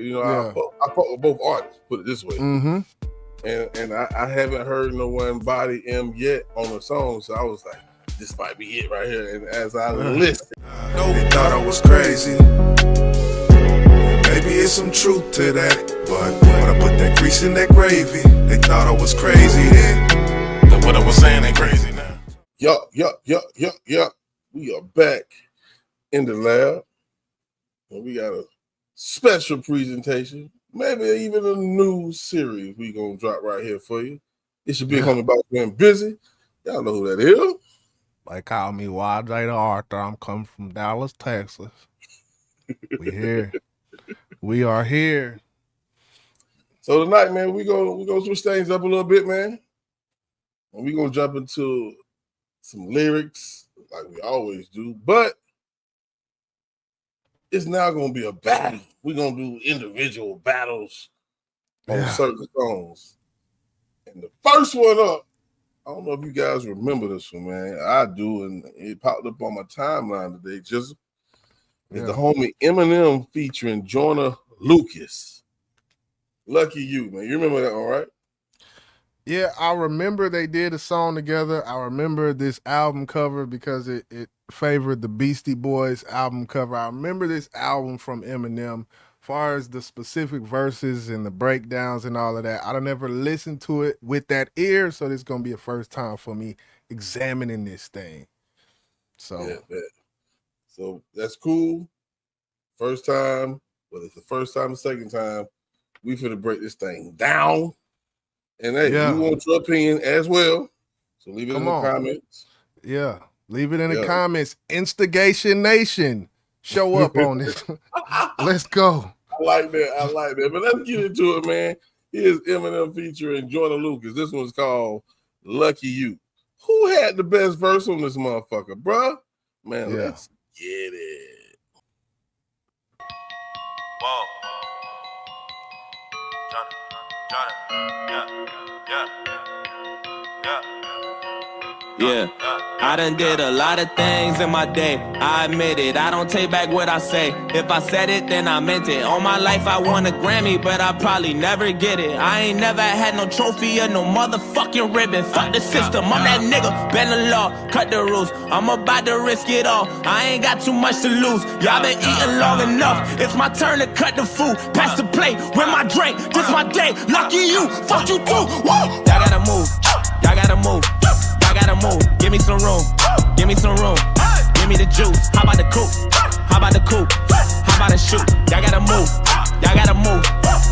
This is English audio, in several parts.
You know, Yeah. I fuck with both artists. Put it this way. Mm-hmm. And I haven't heard no one body M yet on the song, so I was like, this might be it right here. And as I listened, they thought I was crazy. Maybe it's some truth to that, but when I put that grease in that gravy, they thought I was crazy then. Then what I was saying ain't crazy now. Yup. We are back in the lab, and we got a special presentation. Maybe even a new series we gonna drop right here for you. It should be coming about being busy. Y'all know who that is. They call me YJ the Arthur. I'm coming from Dallas, Texas. We here. We are here. So tonight, man, we gonna switch things up a little bit, man. And we gonna jump into some lyrics like we always do, but it's now gonna be a battle. We're gonna do individual battles on certain songs. And the first one up, I don't know if you guys remember this one, man. I do, and it popped up on my timeline today. Just is the homie Eminem featuring Joyner Lucas. Lucky You, man. You remember that one, right? Yeah, I remember they did a song together. I remember this album cover because it favored the Beastie Boys album cover. I remember this album from Eminem. As far as the specific verses and the breakdowns and all of that, I don't ever listened to it with that ear, so this is gonna be a first time for me examining this thing. So, so that's cool. First time, whether it's the first time or second time, we finna break this thing down. And hey, we want your opinion as well. So leave it in the comments. Yeah, leave it in the comments. Instigation Nation, show up on this. Let's go. I like that. But let's get into it, man. Here's Eminem featuring Joyner Lucas. This one's called Lucky You. Who had the best verse on this motherfucker, bruh? Man, let's get it. Whoa. Yeah, I done did a lot of things in my day, I admit it, I don't take back what I say. If I said it, then I meant it. All my life I won a Grammy, but I probably never get it. I ain't never had no trophy or no motherfucking ribbon. Fuck the system, I'm that nigga, bend the law, cut the rules. I'm about to risk it all, I ain't got too much to lose. Y'all been eating long enough, it's my turn to cut the food. Pass the plate, with my drink, this my day. Lucky you, fuck you too, woo! Y'all gotta move, y'all gotta move. Gotta move, give me some room, give me some room, give me the juice. How about the coupe? How about the coupe? How about the shoot? Y'all gotta move, y'all gotta move,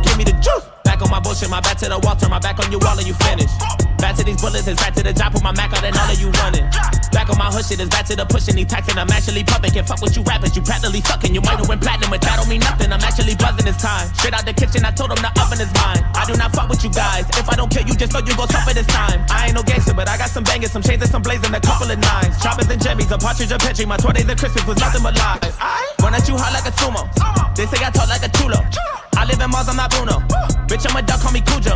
give me the juice. Back on my bullshit, my back to the wall, turn my back on you, all of you finished. Back to these bullets, it's back to the job, put my Mac out and all of you running. Back on my hood shit, it's back to the pushing, these taxing, I'm actually pumping. Can't fuck with you rappers, you practically sucking. You might have went platinum, but that don't mean nothing, I'm actually buzzing this time. Straight out the kitchen, I told them the oven is mine. I do not fuck with you guys, if I don't kill you, just know you gon' suffer this time. I ain't no gangster, but I got some bangers, some chains and some blazing, a couple of nines. Choppers and jimmies, a partridge, a petri, my 20s and Christmas was nothing but lies. Run at you hot like a sumo, they say I talk like a chulo. I live in Mars, I'm not Bruno. Bitch, I'm a duck, call me Cujo.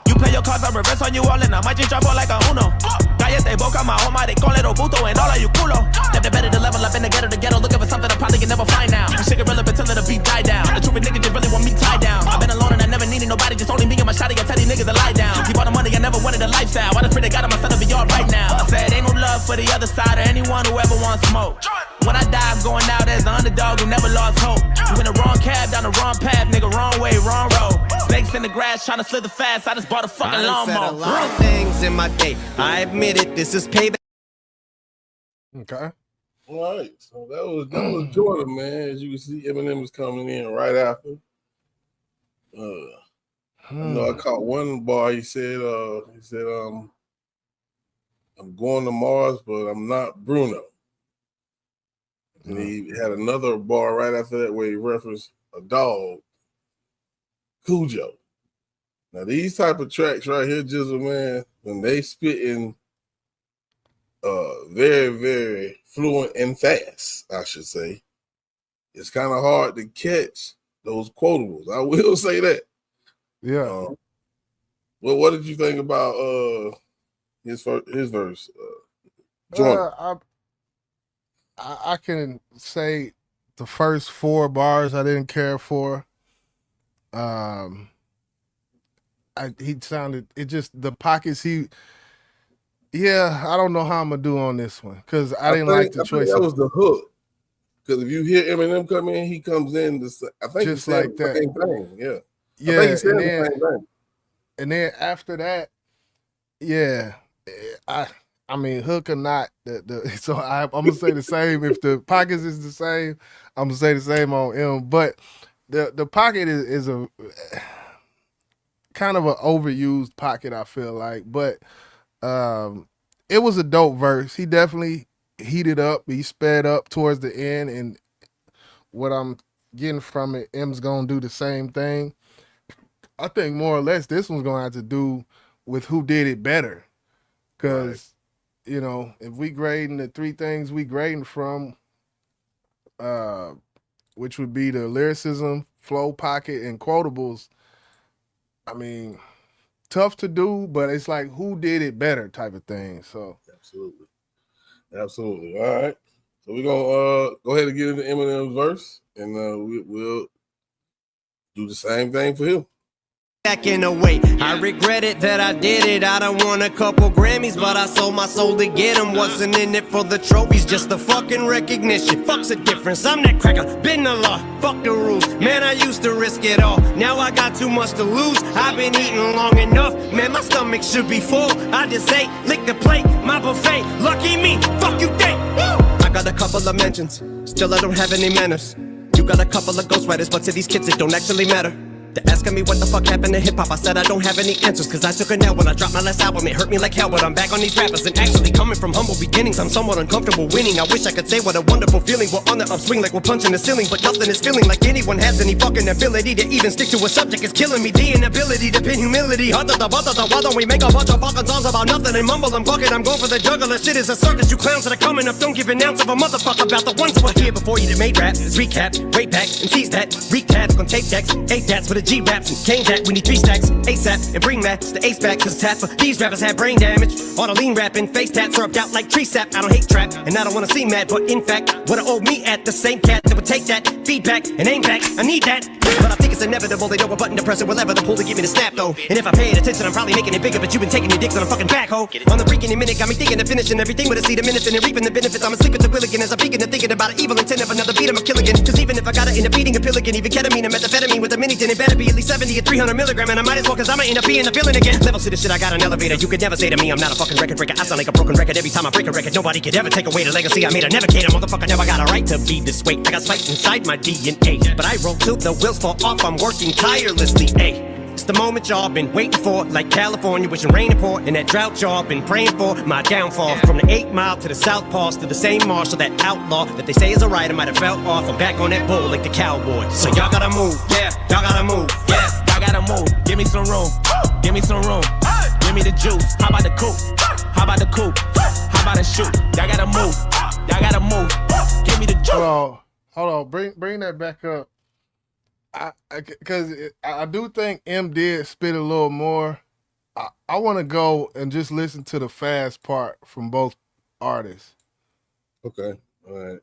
You play your cards, I reverse on you all and I might just drop all like a Uno. Cállate boca, my home, they call it Obuto and all of you culo. Never better to level up in the ghetto, looking for something I probably can never find now. This shit irrelevant till the beat die down. The truth niggas just really want me tied down. I've been alone and I never needed nobody, just only me and my shawty. I tell these niggas to lie down. Keep all the money, I never wanted a lifestyle. I just pray to God I'm myself to be all right now. I said ain't no love for the other side or anyone who ever wants smoke. When I die, I'm going out as the underdog who never lost hope. You in the wrong cab, down the wrong path, nigga, wrong way, wrong road. Snakes in the grass, trying to slither fast, I just bought a fucking lawnmower. A lot of things in my day, I admit it, this is payback. Okay. All right, so that was Jordan, man. As you can see, Eminem was coming in right after. I know I caught one bar. He said, I'm going to Mars, but I'm not Bruno. And he had another bar right after that where he referenced a dog, Cujo. Now these type of tracks right here, Jizzle, man, when they spitting very, very fluent and fast, I should say, it's kind of hard to catch those quotables. I will say that. Yeah. Well, what did you think about his verse? I can say the first 4 bars I didn't care for. He sounded it just the pockets I don't know how I'm gonna do on this one because I didn't like the choice. That was the hook. Because if you hear Eminem come in, he comes in. I think just he said like the that. same thing. Yeah. Yeah. I think he said the same thing. And then after that, yeah, I mean, hook or not, so I'm gonna say the same. If the pockets is the same, I'm gonna say the same on M. But the pocket is a kind of an overused pocket, I feel like. But it was a dope verse. He definitely heated up. He sped up towards the end, and what I'm getting from it, M's gonna do the same thing. I think more or less this one's gonna have to do with who did it better. Because, if we grading the three things we grading from, which would be the lyricism, flow, pocket, and quotables, I mean, tough to do, but it's like who did it better type of thing. So Absolutely. All right. So we're gonna go ahead and get into Eminem's verse, and we'll do the same thing for him. Back in the way, I regret it that I did it. I done won a couple Grammys, but I sold my soul to get them. Wasn't in it for the trophies, just the fucking recognition. Fuck's the difference, I'm that cracker, been the law, fuck the rules. Man, I used to risk it all, now I got too much to lose. I've been eating long enough, man, my stomach should be full. I just ate, lick the plate, my buffet. Lucky me, fuck you think. I got a couple of mentions, still I don't have any manners. You got a couple of ghostwriters, but to these kids it don't actually matter. They're asking me what the fuck happened to hip-hop. I said I don't have any answers, cause I took a L when I dropped my last album. It hurt me like hell, but I'm back on these rappers. And actually coming from humble beginnings, I'm somewhat uncomfortable winning. I wish I could say what a wonderful feeling. We're on the upswing like we're punching the ceiling, but nothing is feeling like anyone has any fucking ability to even stick to a subject. It's killing me, the inability to pin humility. Why don't we make a bunch of fucking songs about nothing and mumble and bucket? I'm going for the juggler, shit is a circus. You clowns that are coming up don't give an ounce of a motherfucker about the ones that were here before you that made rap. It's recap, way back, and seize that, recap on tape decks, 8 dats with a G raps and came that we need 3 stacks ASAP and bring that the ace back, cause tap for these rappers had brain damage. All the lean rapping, face tats syrup out like tree sap. I don't hate trap and I don't wanna see mad, but in fact what I owe me at the same cat that would take that feedback and aim back. I need that, but I think it's inevitable. They know a button to press it, whatever the pull to give me the snap though. And if I paid attention, I'm probably making it bigger, but you've been taking your dicks on a fucking backhoe. On the freaking minute, got me thinking of finishing everything with a seed of minutes and reaping the benefits. I'm asleep at the wheel again as I'm peeking and thinking about an evil intent of another beat. I'm a kill again, cause even if I gotta end up eating a pill again, even ketamine and methamphetamine with a mini tin, it better be at least 70 or 300 milligram, and I might as well, cause I'ma end up being a villain again. Levels to this shit, I got an elevator. You could never say to me I'm not a fucking record breaker. I sound like a broken record every time I break a record. Nobody could ever take away the legacy I made. I never cater, motherfucker, never got a right to be this way. I got spikes inside my DNA, but I roll till the wheels fall off. I'm working tirelessly, ayy. It's the moment y'all been waiting for, like California wishing rain and pour, and that drought y'all been praying for. My downfall, from the 8 Mile to the South Pass to the same marshal, that outlaw that they say is a writer might have fell off. I'm back on that bull like the cowboy. So y'all gotta move, yeah, y'all gotta move, yeah, y'all gotta move. Give me some room, give me some room, give me the juice. How about the coupe? How about the coupe? How about the shoot? Y'all gotta move, y'all gotta move. Give me the juice. Hold on, bring that back up. Because I do think M did spit a little more. I want to go and just listen to the fast part from both artists. Okay, all right.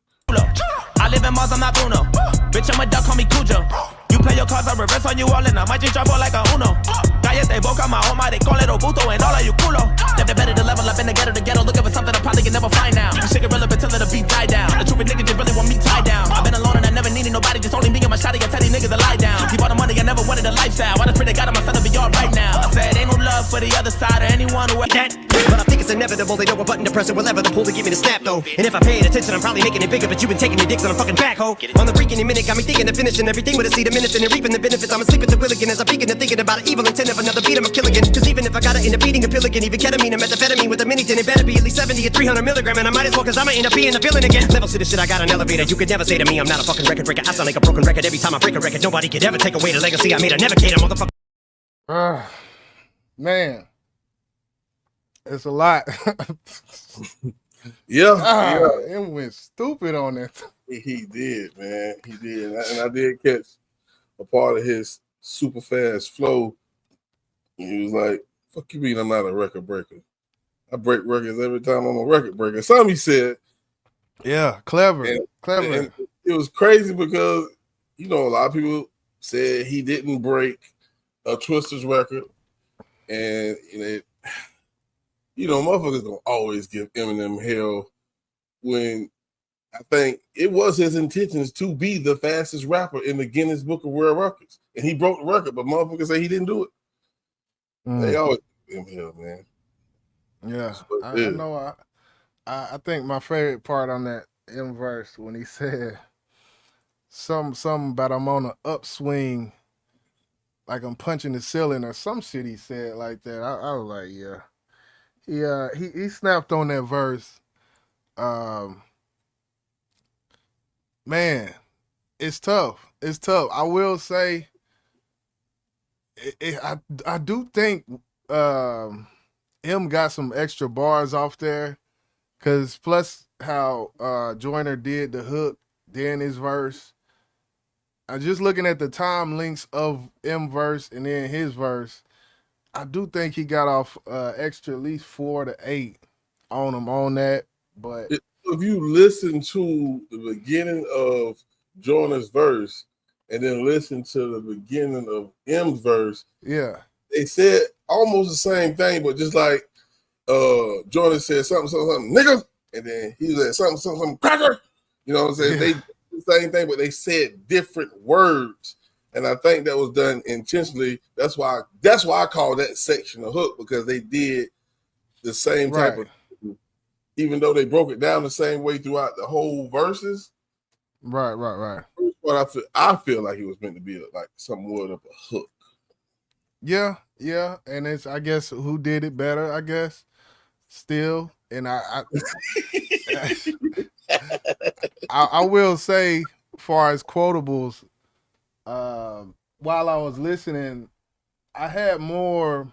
I live in Mars, I'm not Bruno. Bitch, I'm a duck, call me Cujo. You play your cards, I reverse on you all, and I might just drop like a Uno. Cállate boca, my home, they call it Obuto, and all of you culo. Never better to level up in the ghetto, looking for something I probably can never find now. You shake it relevant till the beat die down. The truth nigga just really want me tied down. I've been alone and I never needed nobody, just only me and my shawty. I tell these niggas to lie down. Keep all the money, I never wanted a lifestyle. I just pray to God I'm son to be alright now. I said ain't no love for the other side or anyone who that. But I think it's inevitable. They know a button to press it, whatever the pull to give me the snap though. And if I paid attention, I'm probably making it bigger, but you've been taking your dicks on a fucking backhoe. On the freaking minute, got me thinking of finishing everything with a seed of minutes and reaping the benefits. I'm asleep at the wheel again as I'm peeking and thinking about an evil intent of another beat. I'm a kill again, cause even if I gotta end up eating a pill again, even ketamine and methamphetamine with a mini tin, it better be at least 70 or 300 milligram, and I might as well, cause I'ma end up being a villain again. Levels to this shit, I got an elevator. You could never say to me I'm not a fucking record breaker. I sound like a broken record every time I break a record. Nobody could ever take away the legacy I made. I never cater, motherfucker. Man, it's a lot. Yeah. It went stupid on that. He did, man. He did. And I did catch a part of his super fast flow. He was like, fuck you mean I'm not a record breaker? I break records every time I'm a record breaker. Something he said. Yeah, clever. And it was crazy because, a lot of people said he didn't break a Twister's record, and motherfuckers gonna always give Eminem hell when I think it was his intentions to be the fastest rapper in the Guinness Book of World Records, and he broke the record. But motherfuckers say he didn't do it. They always give him hell, man. Yeah, I know. I think my favorite part on that M verse when he said something about I'm on an upswing, like I'm punching the ceiling or some shit he said like that. I was like, yeah. He snapped on that verse. Man, it's tough. It's tough. I will say, I do think M got some extra bars off there, cause plus how Joyner did the hook, then his verse. I just looking at the time links of M verse and then his verse. I do think he got off extra at least 4 to 8 on him on that. But if you listen to the beginning of Joyner's verse and then listen to the beginning of M's verse, yeah, they said almost the same thing, but just like Joyner said something, nigga, and then he said something, cracker. You know what I'm saying? Yeah. They the same thing, but they said different words. And I think that was done intentionally. That's why I call that section a hook, because they did the same type of, even though they broke it down the same way throughout the whole verses. Right. But I feel like it was meant to be like somewhat of a hook. Yeah, and it's, I guess, who did it better, I guess, still. And I will say, as far as quotables, while I was listening, I had more,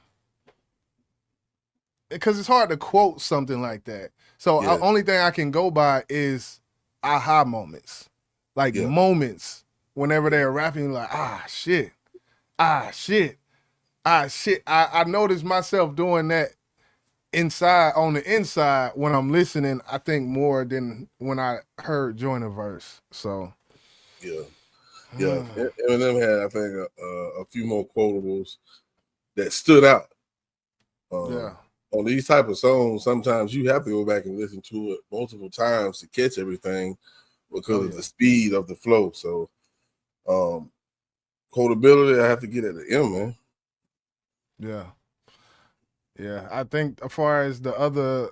because it's hard to quote something like that. So the only thing I can go by is aha moments, like moments whenever they're rapping, like shit. I noticed myself doing that on the inside when I'm listening. I think more than when I heard Joyner verse. So yeah. Eminem had, I think, a few more quotables that stood out. On these type of songs, sometimes you have to go back and listen to it multiple times to catch everything because of the speed of the flow. So, quotability, I have to get at the M, man. Yeah. I think as far as the other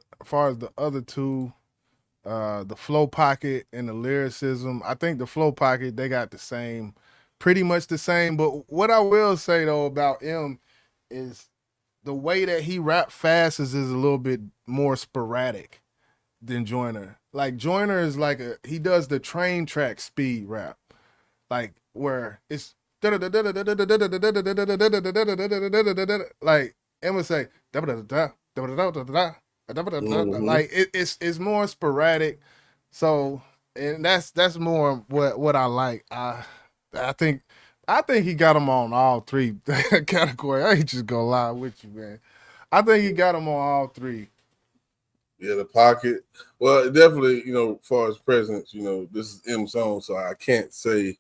two, the flow pocket and the lyricism, I think the flow pocket, they got pretty much the same. But what I will say though about M is the way that he rap fast is a little bit more sporadic than Joyner. Like Joyner is he does the train track speed rap, like where it's like Emma say like it's more sporadic. So, and that's more what I like. I think he got them on all three categories. I ain't just gonna lie with you, man. I think he got them on all three. Yeah, the pocket. Well, definitely, as far as presence, this is M's song, so I can't say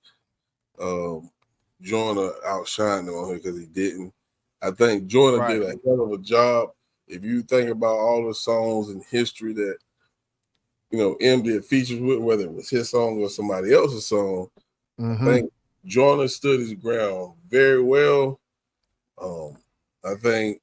Joyner outshined him on here because he didn't. I think Joyner did a hell of a job. If you think about all the songs in history that M did features with, whether it was his song or somebody else's song, I think Joyner stood his ground very well. I think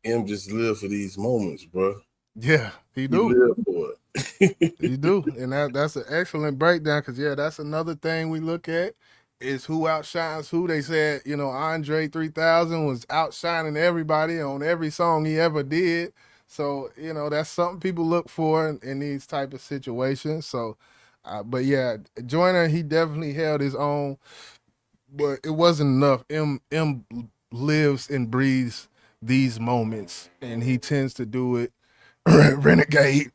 M just lived for these moments, bro. Yeah, he do. He lived for it. He do, and that's an excellent breakdown, because that's another thing we look at is who outshines who. They said Andre 3000 was outshining everybody on every song he ever did. So that's something people look for in these type of situations. So, but yeah, Joyner, he definitely held his own, but it wasn't enough. M lives and breathes these moments, and he tends to do it. Renegade.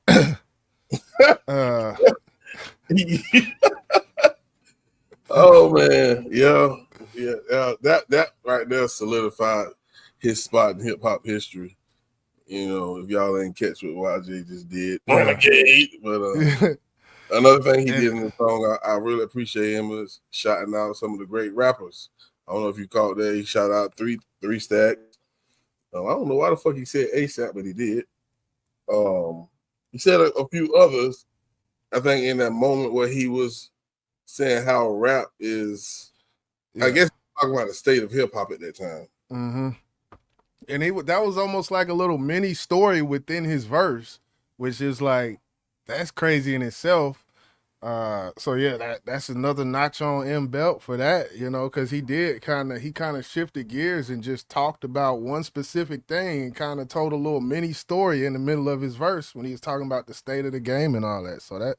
Oh man, yeah. That right there solidified his spot in hip hop history. If y'all ain't catch what YJ just did, Renegade. But Another thing he And- did in the song, I really appreciate him is shouting out some of the great rappers. I don't know if you caught that. He shouted out three Stacks. I don't know why the fuck he said ASAP, but he did. He said a few others. I think in that moment where he was saying how rap is, I guess talking about the state of hip hop at that time. Mm-hmm. And that was almost like a little mini story within his verse, which is like, that's crazy in itself. So yeah, that's another notch on M Belt for that, you know, because he kind of shifted gears and just talked about one specific thing and kind of told a little mini story in the middle of his verse when he was talking about the state of the game and all that. So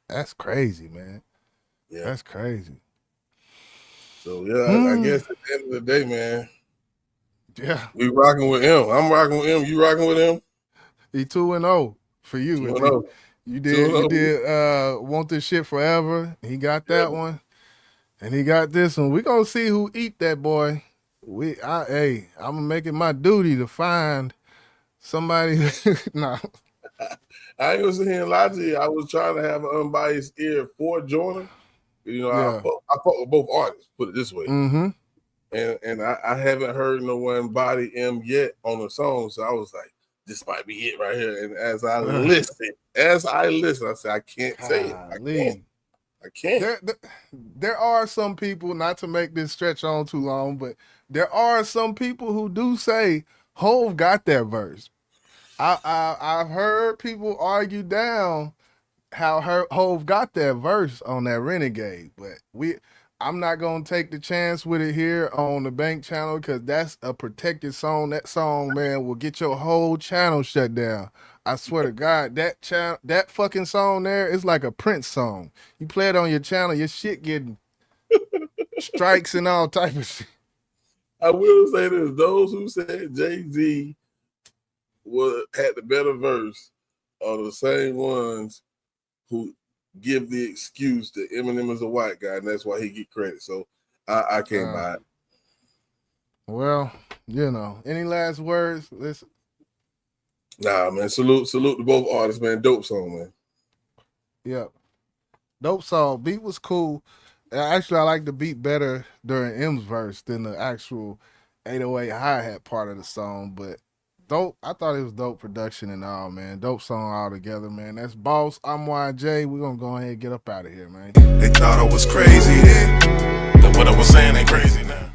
that's crazy, man. Yeah, that's crazy. So yeah, I guess at the end of the day, man. Yeah, we rocking with him. I'm rocking with him. You rocking with him? He 2-0 for you. 2-0. You did Want This Shit Forever. He got that one. And he got this one. We gonna see who eat that boy. I'm gonna make it my duty to find somebody. No. I ain't gonna sit here and lie to you. I was trying to have an unbiased ear for Joyner. You know, I fuck with both artists, put it this way. Mm-hmm. And I haven't heard no one body M yet on the song. So I was like, this might be it right here. And as I listened, I said, I can't say it. I can't. There are some people, not to make this stretch on too long, but there are some people who do say Hove got that verse. I've heard people argue down how Hove got that verse on that Renegade, but I'm not gonna take the chance with it here on the Bank channel because that's a protected song. That song, man, will get your whole channel shut down. I swear to God, that fucking song there is like a Prince song. You play it on your channel, your shit getting strikes and all type of shit. I will say this: those who said Jay-Z had the better verse are the same ones who give the excuse that Eminem is a white guy and that's why he get credit. So I can't buy it. Well, you know, any last words? Listen. Nah, man. Salute to both artists, man. Dope song, man. Yep. Dope song. Beat was cool. Actually, I like the beat better during M's verse than the actual 808 hi-hat part of the song, but dope. I thought it was dope production and all, man. Dope song all together, man. That's Boss. I'm YJ. We're going to go ahead and get up out of here, man. They thought I was crazy then. What I was saying ain't crazy now.